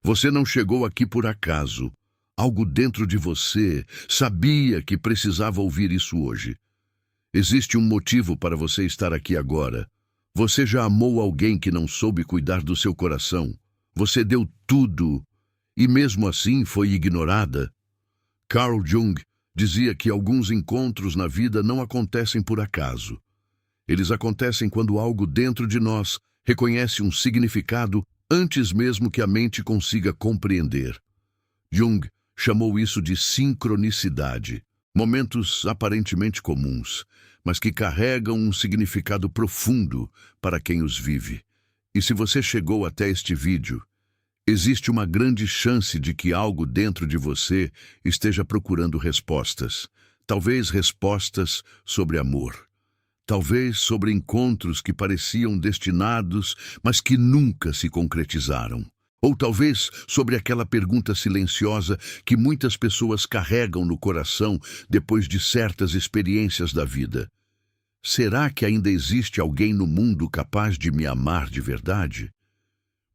Você não chegou aqui por acaso. Algo dentro de você sabia que precisava ouvir isso hoje. Existe um motivo para você estar aqui agora. Você já amou alguém que não soube cuidar do seu coração. Você deu tudo e mesmo assim foi ignorada. Carl Jung dizia que alguns encontros na vida não acontecem por acaso. Eles acontecem quando algo dentro de nós reconhece um significado antes mesmo que a mente consiga compreender. Jung chamou isso de sincronicidade. Momentos aparentemente comuns, mas que carregam um significado profundo para quem os vive. E se você chegou até este vídeo, existe uma grande chance de que algo dentro de você esteja procurando respostas. Talvez respostas sobre amor. Talvez sobre encontros que pareciam destinados, mas que nunca se concretizaram. Ou talvez sobre aquela pergunta silenciosa que muitas pessoas carregam no coração depois de certas experiências da vida. Será que ainda existe alguém no mundo capaz de me amar de verdade?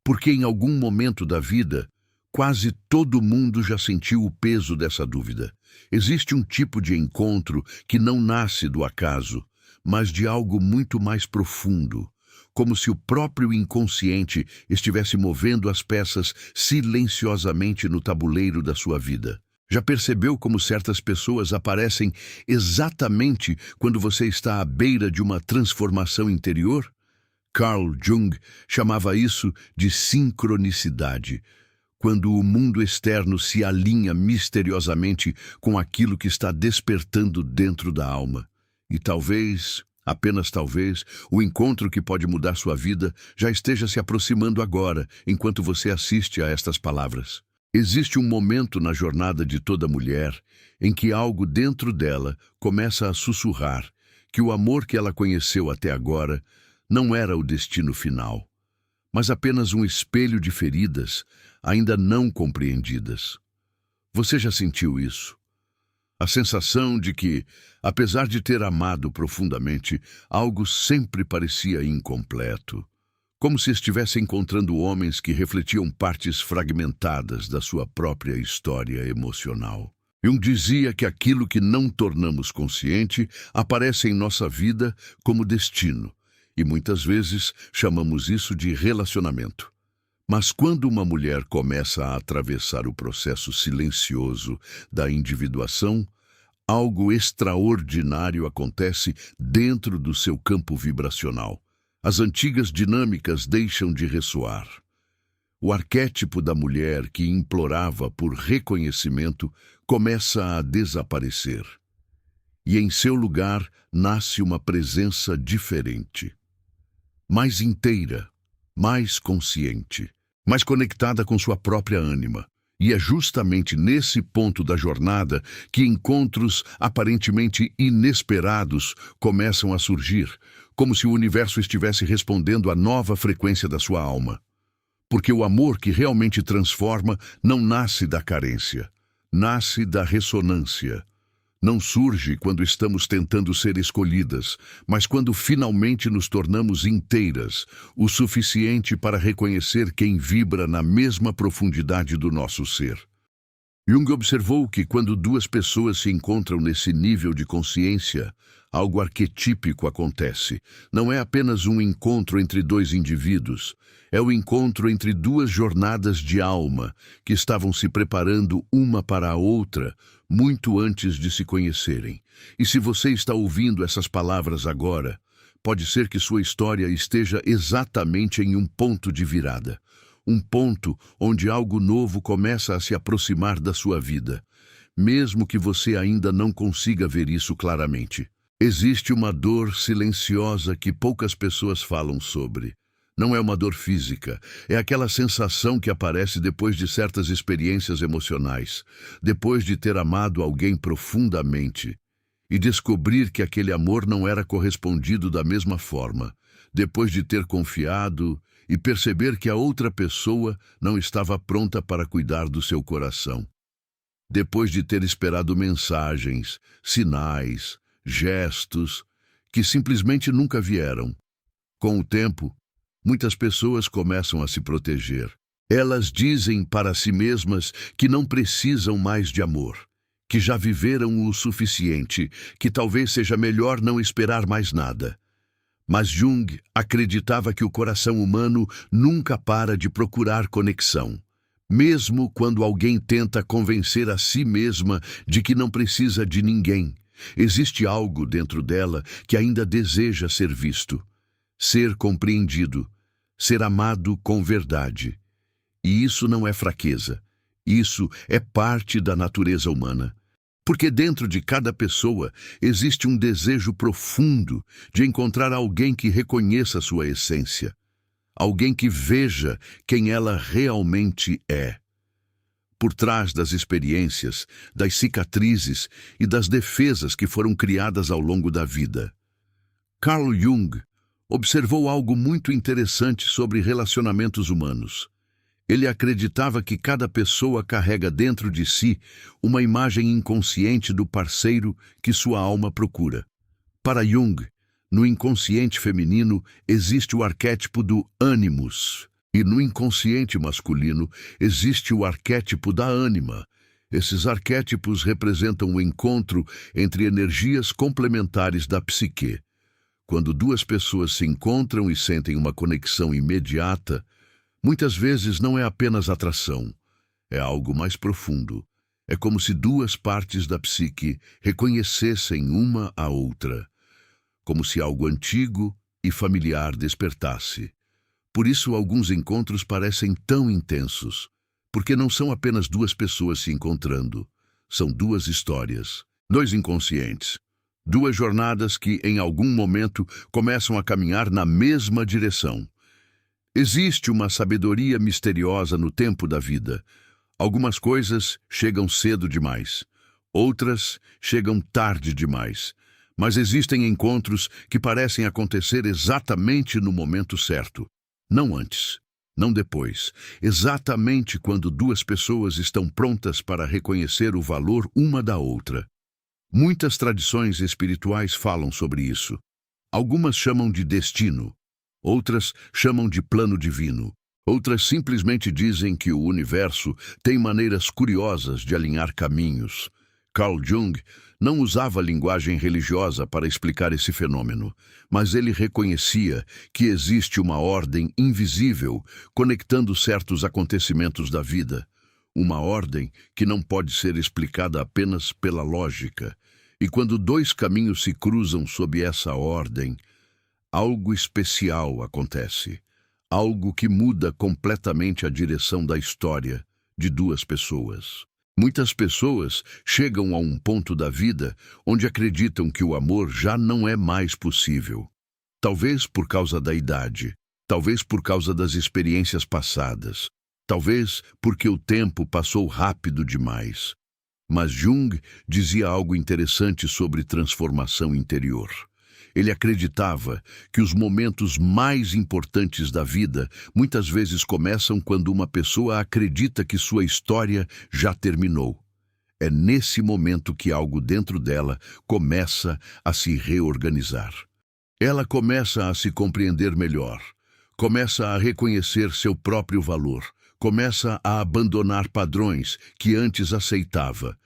Porque em algum momento da vida, quase todo mundo já sentiu o peso dessa dúvida. Existe um tipo de encontro que não nasce do acaso, mas de algo muito mais profundo, como se o próprio inconsciente estivesse movendo as peças silenciosamente no tabuleiro da sua vida. Já percebeu como certas pessoas aparecem exatamente quando você está à beira de uma transformação interior? Carl Jung chamava isso de sincronicidade, quando o mundo externo se alinha misteriosamente com aquilo que está despertando dentro da alma. E talvez, apenas talvez, o encontro que pode mudar sua vida já esteja se aproximando agora, enquanto você assiste a estas palavras. Existe um momento na jornada de toda mulher em que algo dentro dela começa a sussurrar que o amor que ela conheceu até agora não era o destino final, mas apenas um espelho de feridas ainda não compreendidas. Você já sentiu isso? A sensação de que, apesar de ter amado profundamente, algo sempre parecia incompleto. Como se estivesse encontrando homens que refletiam partes fragmentadas da sua própria história emocional. Jung dizia que aquilo que não tornamos consciente aparece em nossa vida como destino, e muitas vezes chamamos isso de relacionamento. Mas quando uma mulher começa a atravessar o processo silencioso da individuação, algo extraordinário acontece dentro do seu campo vibracional. As antigas dinâmicas deixam de ressoar. O arquétipo da mulher que implorava por reconhecimento começa a desaparecer. E em seu lugar nasce uma presença diferente. Mais inteira, mais consciente, mais conectada com sua própria ânima. E é justamente nesse ponto da jornada que encontros aparentemente inesperados começam a surgir, como se o universo estivesse respondendo à nova frequência da sua alma. Porque o amor que realmente transforma não nasce da carência, nasce da ressonância. Não surge quando estamos tentando ser escolhidas, mas quando finalmente nos tornamos inteiras, o suficiente para reconhecer quem vibra na mesma profundidade do nosso ser. Jung observou que quando duas pessoas se encontram nesse nível de consciência, algo arquetípico acontece. Não é apenas um encontro entre dois indivíduos, é o encontro entre duas jornadas de alma que estavam se preparando uma para a outra muito antes de se conhecerem. E se você está ouvindo essas palavras agora, pode ser que sua história esteja exatamente em um ponto de virada. Um ponto onde algo novo começa a se aproximar da sua vida, mesmo que você ainda não consiga ver isso claramente. Existe uma dor silenciosa que poucas pessoas falam sobre. Não é uma dor física, é aquela sensação que aparece depois de certas experiências emocionais, depois de ter amado alguém profundamente e descobrir que aquele amor não era correspondido da mesma forma, depois de ter confiado e perceber que a outra pessoa não estava pronta para cuidar do seu coração. Depois de ter esperado mensagens, sinais, gestos, que simplesmente nunca vieram. Com o tempo, muitas pessoas começam a se proteger. Elas dizem para si mesmas que não precisam mais de amor, que já viveram o suficiente, que talvez seja melhor não esperar mais nada. Mas Jung acreditava que o coração humano nunca para de procurar conexão. Mesmo quando alguém tenta convencer a si mesma de que não precisa de ninguém, existe algo dentro dela que ainda deseja ser visto, ser compreendido, ser amado com verdade. E isso não é fraqueza. Isso é parte da natureza humana. Porque dentro de cada pessoa existe um desejo profundo de encontrar alguém que reconheça sua essência. Alguém que veja quem ela realmente é. Por trás das experiências, das cicatrizes e das defesas que foram criadas ao longo da vida. Carl Jung observou algo muito interessante sobre relacionamentos humanos. Ele acreditava que cada pessoa carrega dentro de si uma imagem inconsciente do parceiro que sua alma procura. Para Jung, no inconsciente feminino existe o arquétipo do ânimos, e no inconsciente masculino existe o arquétipo da ânima. Esses arquétipos representam o encontro entre energias complementares da psique. Quando duas pessoas se encontram e sentem uma conexão imediata, muitas vezes não é apenas atração, é algo mais profundo. É como se duas partes da psique reconhecessem uma a outra, como se algo antigo e familiar despertasse. Por isso, alguns encontros parecem tão intensos, porque não são apenas duas pessoas se encontrando, são duas histórias, dois inconscientes, duas jornadas que, em algum momento, começam a caminhar na mesma direção. Existe uma sabedoria misteriosa no tempo da vida. Algumas coisas chegam cedo demais, outras chegam tarde demais. Mas existem encontros que parecem acontecer exatamente no momento certo. Não antes, não depois. Exatamente quando duas pessoas estão prontas para reconhecer o valor uma da outra. Muitas tradições espirituais falam sobre isso. Algumas chamam de destino. Outras chamam de plano divino. Outras simplesmente dizem que o universo tem maneiras curiosas de alinhar caminhos. Carl Jung não usava linguagem religiosa para explicar esse fenômeno, mas ele reconhecia que existe uma ordem invisível conectando certos acontecimentos da vida. Uma ordem que não pode ser explicada apenas pela lógica. E quando dois caminhos se cruzam sob essa ordem, algo especial acontece. Algo que muda completamente a direção da história de duas pessoas. Muitas pessoas chegam a um ponto da vida onde acreditam que o amor já não é mais possível. Talvez por causa da idade, talvez por causa das experiências passadas, talvez porque o tempo passou rápido demais. Mas Jung dizia algo interessante sobre transformação interior. Ele acreditava que os momentos mais importantes da vida muitas vezes começam quando uma pessoa acredita que sua história já terminou. É nesse momento que algo dentro dela começa a se reorganizar. Ela começa a se compreender melhor, começa a reconhecer seu próprio valor, começa a abandonar padrões que antes aceitava.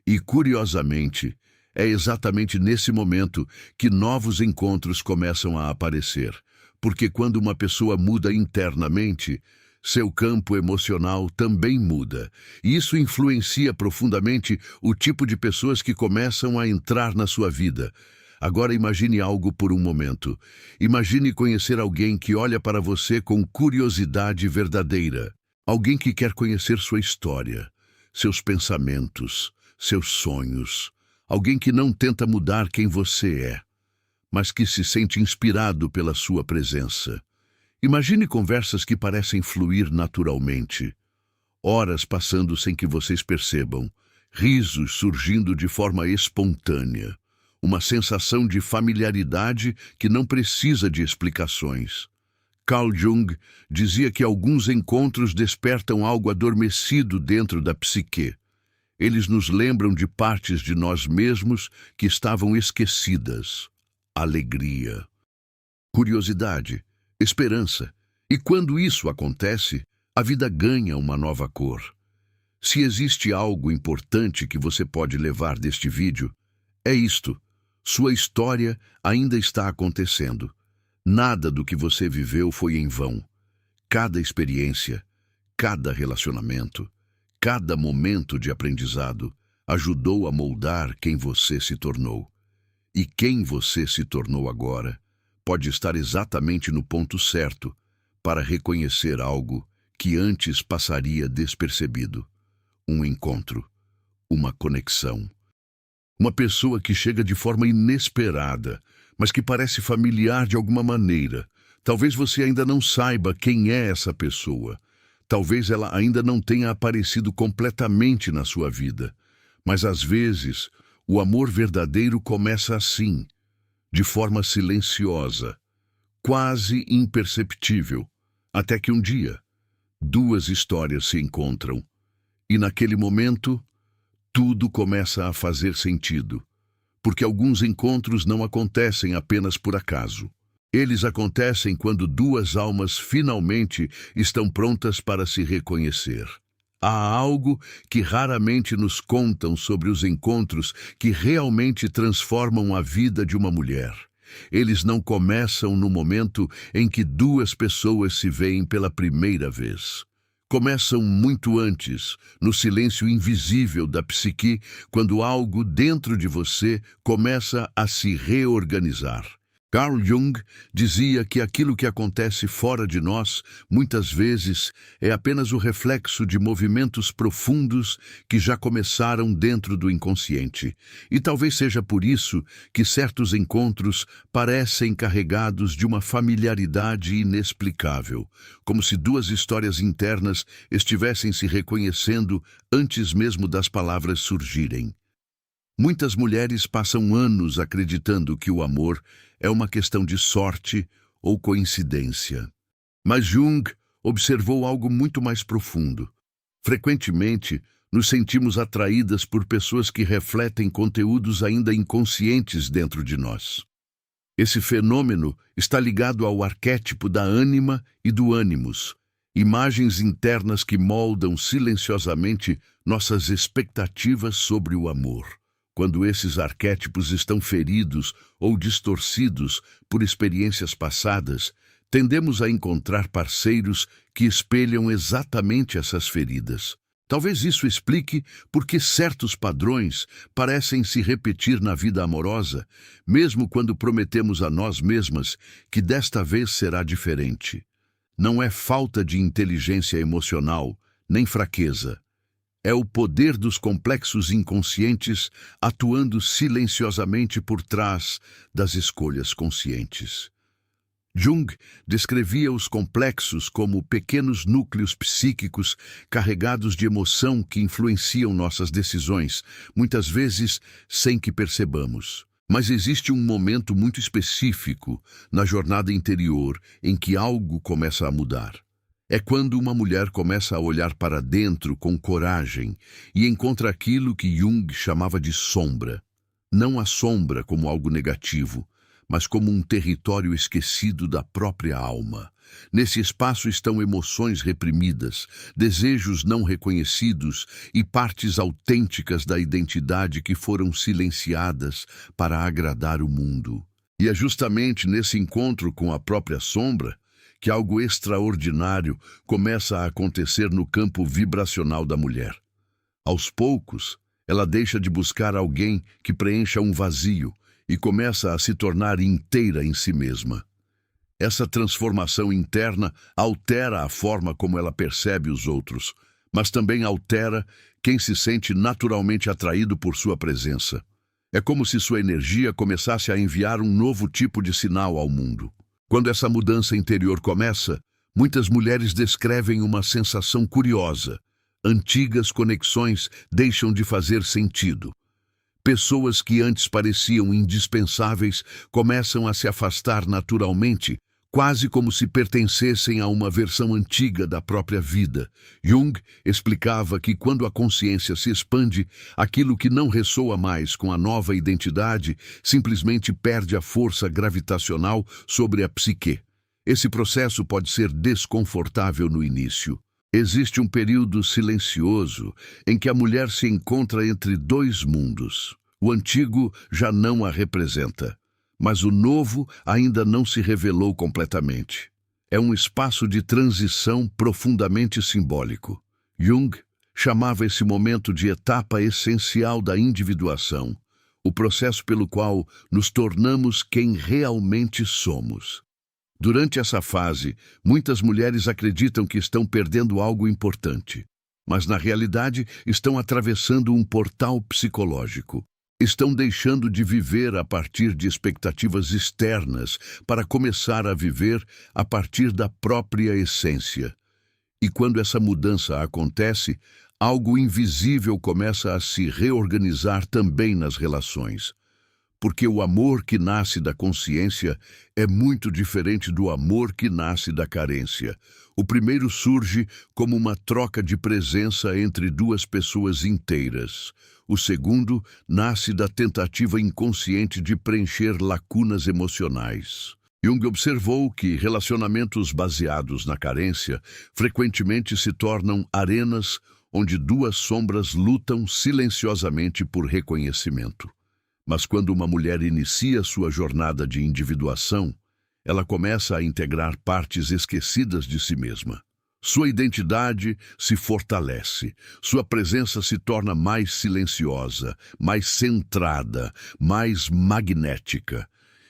E, curiosamente, é exatamente nesse momento que novos encontros começam a aparecer, porque quando uma pessoa muda internamente, seu campo emocional também muda, e isso influencia profundamente o tipo de pessoas que começam a entrar na sua vida. Agora imagine algo por um momento. Imagine conhecer alguém que olha para você com curiosidade verdadeira, alguém que quer conhecer sua história, seus pensamentos, seus sonhos. Alguém que não tenta mudar quem você é, mas que se sente inspirado pela sua presença. Imagine conversas que parecem fluir naturalmente, horas passando sem que vocês percebam, risos surgindo de forma espontânea, uma sensação de familiaridade que não precisa de explicações. Carl Jung dizia que alguns encontros despertam algo adormecido dentro da psique. Eles nos lembram de partes de nós mesmos que estavam esquecidas. Alegria, curiosidade, esperança. E quando isso acontece, a vida ganha uma nova cor. Se existe algo importante que você pode levar deste vídeo, é isto: sua história ainda está acontecendo. Nada do que você viveu foi em vão. Cada experiência, cada relacionamento, cada momento de aprendizado ajudou a moldar quem você se tornou. E quem você se tornou agora pode estar exatamente no ponto certo para reconhecer algo que antes passaria despercebido. Um encontro, uma conexão. Uma pessoa que chega de forma inesperada, mas que parece familiar de alguma maneira. Talvez você ainda não saiba quem é essa pessoa. Talvez ela ainda não tenha aparecido completamente na sua vida. Mas às vezes, o amor verdadeiro começa assim, de forma silenciosa, quase imperceptível, até que um dia, duas histórias se encontram. E naquele momento, tudo começa a fazer sentido, porque alguns encontros não acontecem apenas por acaso. Eles acontecem quando duas almas finalmente estão prontas para se reconhecer. Há algo que raramente nos contam sobre os encontros que realmente transformam a vida de uma mulher. Eles não começam no momento em que duas pessoas se veem pela primeira vez. Começam muito antes, no silêncio invisível da psique, quando algo dentro de você começa a se reorganizar. Carl Jung dizia que aquilo que acontece fora de nós, muitas vezes, é apenas o reflexo de movimentos profundos que já começaram dentro do inconsciente. E talvez seja por isso que certos encontros parecem carregados de uma familiaridade inexplicável, como se duas histórias internas estivessem se reconhecendo antes mesmo das palavras surgirem. Muitas mulheres passam anos acreditando que o amor é uma questão de sorte ou coincidência. Mas Jung observou algo muito mais profundo. Frequentemente, nos sentimos atraídas por pessoas que refletem conteúdos ainda inconscientes dentro de nós. Esse fenômeno está ligado ao arquétipo da ânima e do ânimos, imagens internas que moldam silenciosamente nossas expectativas sobre o amor. Quando esses arquétipos estão feridos ou distorcidos por experiências passadas, tendemos a encontrar parceiros que espelham exatamente essas feridas. Talvez isso explique por que certos padrões parecem se repetir na vida amorosa, mesmo quando prometemos a nós mesmas que desta vez será diferente. Não é falta de inteligência emocional, nem fraqueza. É o poder dos complexos inconscientes atuando silenciosamente por trás das escolhas conscientes. Jung descrevia os complexos como pequenos núcleos psíquicos carregados de emoção que influenciam nossas decisões, muitas vezes sem que percebamos. Mas existe um momento muito específico na jornada interior em que algo começa a mudar. É quando uma mulher começa a olhar para dentro com coragem e encontra aquilo que Jung chamava de sombra. Não a sombra como algo negativo, mas como um território esquecido da própria alma. Nesse espaço estão emoções reprimidas, desejos não reconhecidos e partes autênticas da identidade que foram silenciadas para agradar o mundo. E é justamente nesse encontro com a própria sombra que algo extraordinário começa a acontecer no campo vibracional da mulher. Aos poucos, ela deixa de buscar alguém que preencha um vazio e começa a se tornar inteira em si mesma. Essa transformação interna altera a forma como ela percebe os outros, mas também altera quem se sente naturalmente atraído por sua presença. É como se sua energia começasse a enviar um novo tipo de sinal ao mundo. Quando essa mudança interior começa, muitas mulheres descrevem uma sensação curiosa. Antigas conexões deixam de fazer sentido. Pessoas que antes pareciam indispensáveis começam a se afastar naturalmente, quase como se pertencessem a uma versão antiga da própria vida. Jung explicava que quando a consciência se expande, aquilo que não ressoa mais com a nova identidade simplesmente perde a força gravitacional sobre a psique. Esse processo pode ser desconfortável no início. Existe um período silencioso em que a mulher se encontra entre dois mundos. O antigo já não a representa, mas o novo ainda não se revelou completamente. É um espaço de transição profundamente simbólico. Jung chamava esse momento de etapa essencial da individuação, o processo pelo qual nos tornamos quem realmente somos. Durante essa fase, muitas mulheres acreditam que estão perdendo algo importante, mas na realidade estão atravessando um portal psicológico. Estão deixando de viver a partir de expectativas externas para começar a viver a partir da própria essência. E quando essa mudança acontece, algo invisível começa a se reorganizar também nas relações. Porque o amor que nasce da consciência é muito diferente do amor que nasce da carência. O primeiro surge como uma troca de presença entre duas pessoas inteiras. O segundo nasce da tentativa inconsciente de preencher lacunas emocionais. Jung observou que relacionamentos baseados na carência frequentemente se tornam arenas onde duas sombras lutam silenciosamente por reconhecimento. Mas quando uma mulher inicia sua jornada de individuação, ela começa a integrar partes esquecidas de si mesma. Sua identidade se fortalece, sua presença se torna mais silenciosa, mais centrada, mais magnética.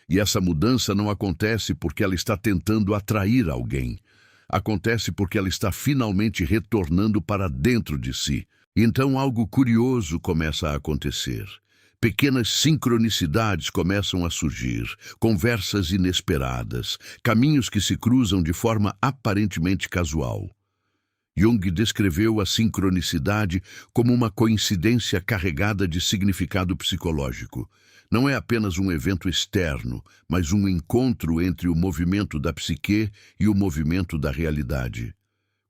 E essa mudança não acontece porque ela está tentando atrair alguém. Acontece porque ela está finalmente retornando para dentro de si. Então algo curioso começa a acontecer. Pequenas sincronicidades começam a surgir, conversas inesperadas, caminhos que se cruzam de forma aparentemente casual. Jung descreveu a sincronicidade como uma coincidência carregada de significado psicológico. Não é apenas um evento externo, mas um encontro entre o movimento da psique e o movimento da realidade.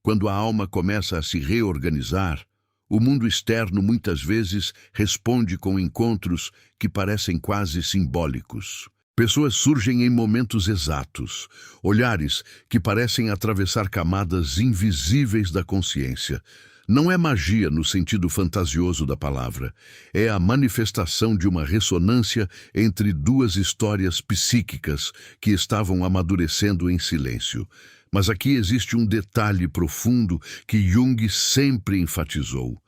Quando a alma começa a se reorganizar, o mundo externo muitas vezes responde com encontros que parecem quase simbólicos. Pessoas surgem em momentos exatos, olhares que parecem atravessar camadas invisíveis da consciência. Não é magia no sentido fantasioso da palavra, é a manifestação de uma ressonância entre duas histórias psíquicas que estavam amadurecendo em silêncio. Mas aqui existe um detalhe profundo que Jung sempre enfatizou.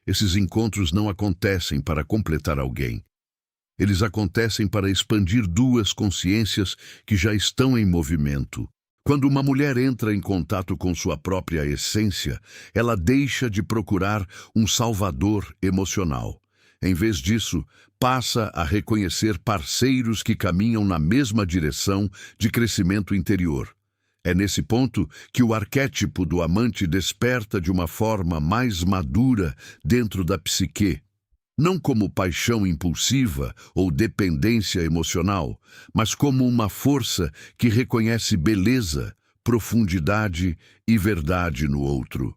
Esses encontros não acontecem para completar alguém. Eles acontecem para expandir duas consciências que já estão em movimento. Quando uma mulher entra em contato com sua própria essência, ela deixa de procurar um salvador emocional. Em vez disso, passa a reconhecer parceiros que caminham na mesma direção de crescimento interior. É nesse ponto que o arquétipo do amante desperta de uma forma mais madura dentro da psique. Não como paixão impulsiva ou dependência emocional, mas como uma força que reconhece beleza, profundidade e verdade no outro.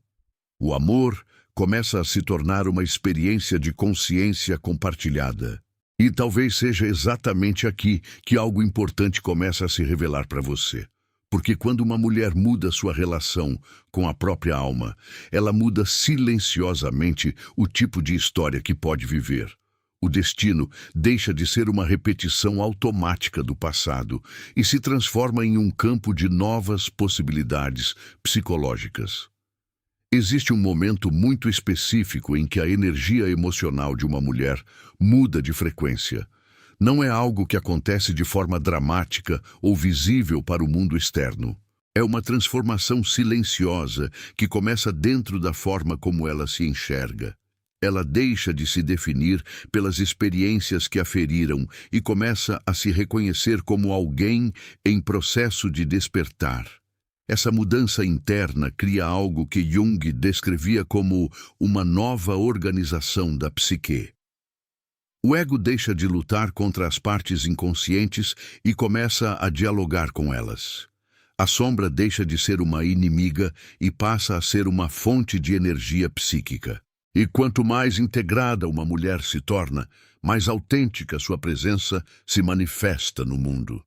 O amor começa a se tornar uma experiência de consciência compartilhada. E talvez seja exatamente aqui que algo importante começa a se revelar para você. Porque quando uma mulher muda sua relação com a própria alma, ela muda silenciosamente o tipo de história que pode viver. O destino deixa de ser uma repetição automática do passado e se transforma em um campo de novas possibilidades psicológicas. Existe um momento muito específico em que a energia emocional de uma mulher muda de frequência. Não é algo que acontece de forma dramática ou visível para o mundo externo. É uma transformação silenciosa que começa dentro da forma como ela se enxerga. Ela deixa de se definir pelas experiências que a feriram e começa a se reconhecer como alguém em processo de despertar. Essa mudança interna cria algo que Jung descrevia como uma nova organização da psique. O ego deixa de lutar contra as partes inconscientes e começa a dialogar com elas. A sombra deixa de ser uma inimiga e passa a ser uma fonte de energia psíquica. E quanto mais integrada uma mulher se torna, mais autêntica sua presença se manifesta no mundo.